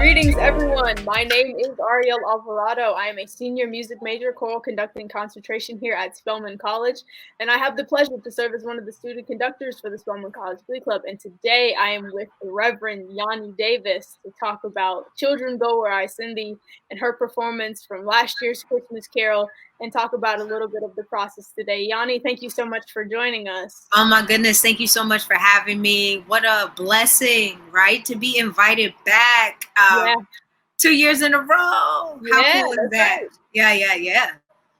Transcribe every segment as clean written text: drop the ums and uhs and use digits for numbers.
Greetings, everyone. My name is Ariel Alvarado. I am a senior music major, choral conducting concentration here at Spelman College, and I have the pleasure to serve as one of the student conductors for the Spelman College Glee Club. And today I am with the Reverend YaNi Davis to talk about Children Go Where I Send Thee and her performance from last year's Christmas Carol, and talk about a little bit of the process today. YaNi, thank you so much for joining us. Oh my goodness, thank you so much for having me. What a blessing, right? To be invited back 2 years in a row. How cool is that? Right. Yeah.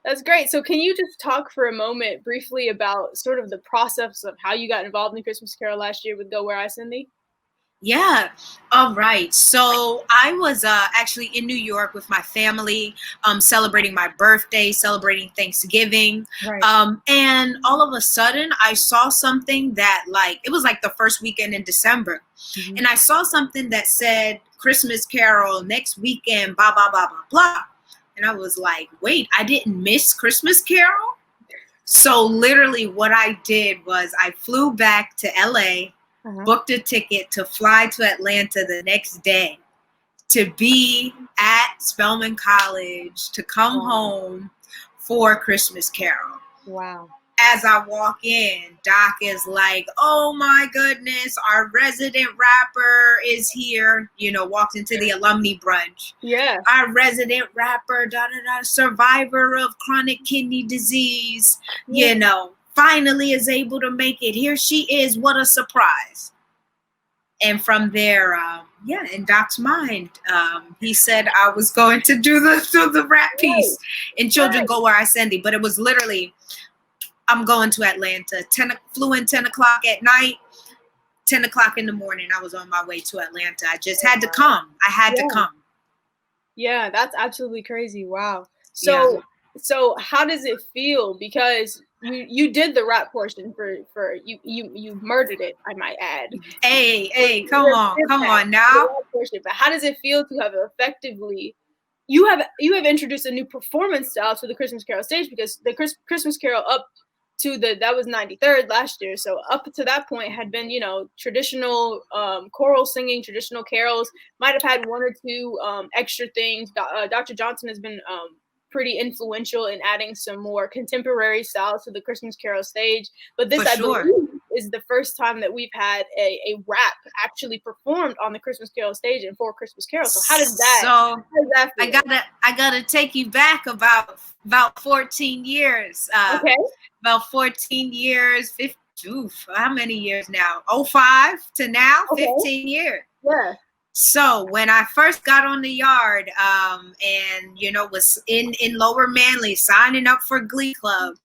That's great. So can you just talk for a moment briefly about sort of the process of how you got involved in Christmas Carol last year with Go Where I Send Thee? Yeah. All right. So I was actually in New York with my family, celebrating my birthday, celebrating Thanksgiving. Right. And all of a sudden I saw something that it was like the first weekend in December. Mm-hmm. And I saw something that said Christmas Carol next weekend, blah, blah, blah, blah, blah. And I was like, wait, I didn't miss Christmas Carol? So literally what I did was I flew back to LA, booked a ticket to fly to Atlanta the next day to be at Spelman College, to come home for Christmas Carol. Wow. As I walk in, Doc is like, oh my goodness, our resident rapper is here. Walked into the alumni brunch. Yeah. Our resident rapper, survivor of chronic kidney disease, finally is able to make it. Here she is. What a surprise. And from there, in Doc's mind, he said I was going to do the rap piece in Children Go Where I Send Thee. But it was literally, I'm going to Atlanta. Flew in 10 o'clock at night, 10 o'clock in the morning. I was on my way to Atlanta. I just had to come. I had to come. Yeah, that's absolutely crazy. Wow. So how does it feel? Because you did the rap portion for you murdered it, I might add. Hey, come on now. But how does it feel to have effectively you have introduced a new performance style to the Christmas Carol stage? Because the Christmas Carol up to that was 93rd last year, so up to that point had been traditional choral singing, traditional carols. Might have had one or two extra things. Dr. Johnson has been pretty influential in adding some more contemporary styles to the Christmas Carol stage. But this, I believe, is the first time that we've had a rap actually performed on the Christmas Carol stage and for Christmas Carol. So how does that feel? I gotta take you back about 14 years. Okay. About 14 years, 15, how many years now? 05 to now, 15 years. Yeah. So when I first got on the yard, and was in Lower Manly signing up for Glee Club,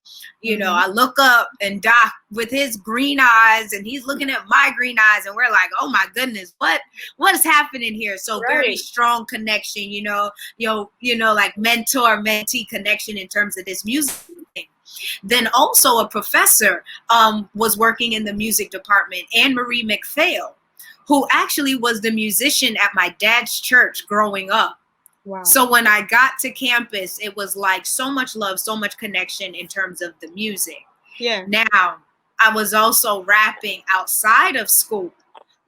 I look up and Doc with his green eyes, and he's looking at my green eyes, and we're like, oh my goodness, what is happening here? So very strong connection, like mentor-mentee connection in terms of this music thing. Then also a professor was working in the music department, Anne-Marie McPhail, who actually was the musician at my dad's church growing up. Wow. So when I got to campus, it was like so much love, so much connection in terms of the music. Yeah. Now, I was also rapping outside of school,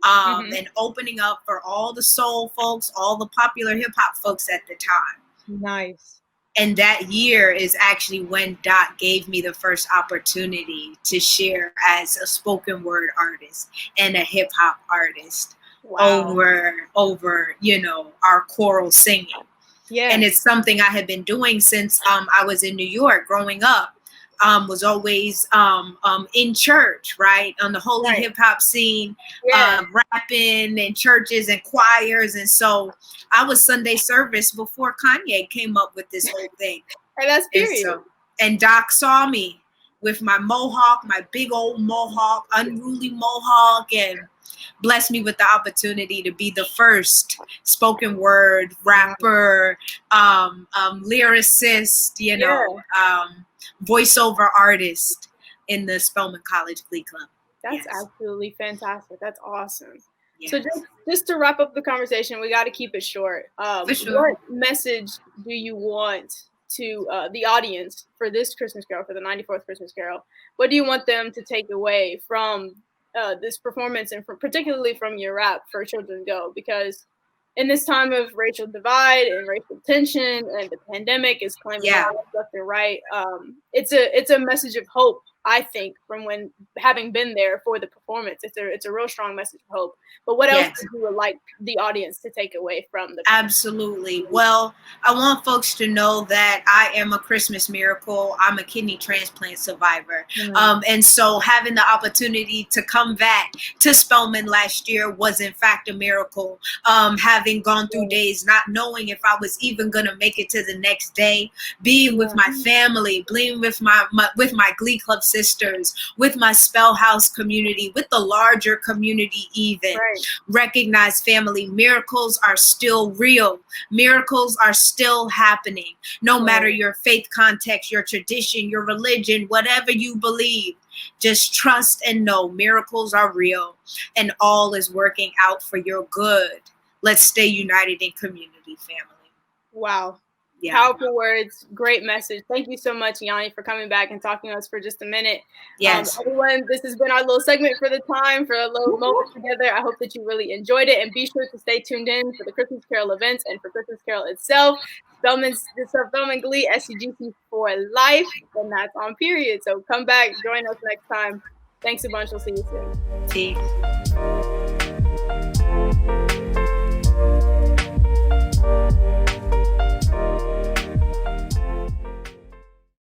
and opening up for all the soul folks, all the popular hip hop folks at the time. Nice. And that year is actually when Doc gave me the first opportunity to share as a spoken word artist and a hip hop artist over our choral singing. Yeah. And it's something I had been doing since I was in New York growing up. Was always in church, right? On the holy hip hop scene, rapping in churches and choirs. And so I was Sunday service before Kanye came up with this whole thing. And that's period. And Doc saw me with my mohawk, my big old mohawk, unruly mohawk, and blessed me with the opportunity to be the first spoken word rapper, lyricist, voiceover artist in the Spelman College Glee Club. That's absolutely fantastic. That's awesome. Yes. So just to wrap up the conversation, we got to keep it short. For sure. What message do you want to the audience for this Christmas Carol, for the 94th Christmas Carol? What do you want them to take away from this performance, and particularly from your rap for Children Go? Because in this time of racial divide and racial tension and the pandemic is claiming all left and right, it's a message of hope, I think, from when having been there for the performance. It's a real strong message of hope. But what else would you like the audience to take away from the performance? Absolutely. Well, I want folks to know that I am a Christmas miracle. I'm a kidney transplant survivor. And so having the opportunity to come back to Spelman last year was in fact a miracle. Having gone through days not knowing if I was even going to make it to the next day, being with my family, being with my Glee Club sisters, with my Spell House community, with the larger community even. Recognize family. Miracles are still real. Miracles are still happening. No matter your faith context, your tradition, your religion, whatever you believe, just trust and know miracles are real and all is working out for your good. Let's stay united in community, family. Wow. Powerful words. Great message. Thank you so much, YaNi, for coming back and talking to us for just a minute. Everyone, this has been our little segment for the time, for a little moment together. I hope that you really enjoyed it, and be sure to stay tuned in for the Christmas Carol events and for Christmas Carol itself. Spelman Glee, SCGC for life, and that's on period. So come back, join us next time. Thanks a bunch. We'll see you soon. Peace.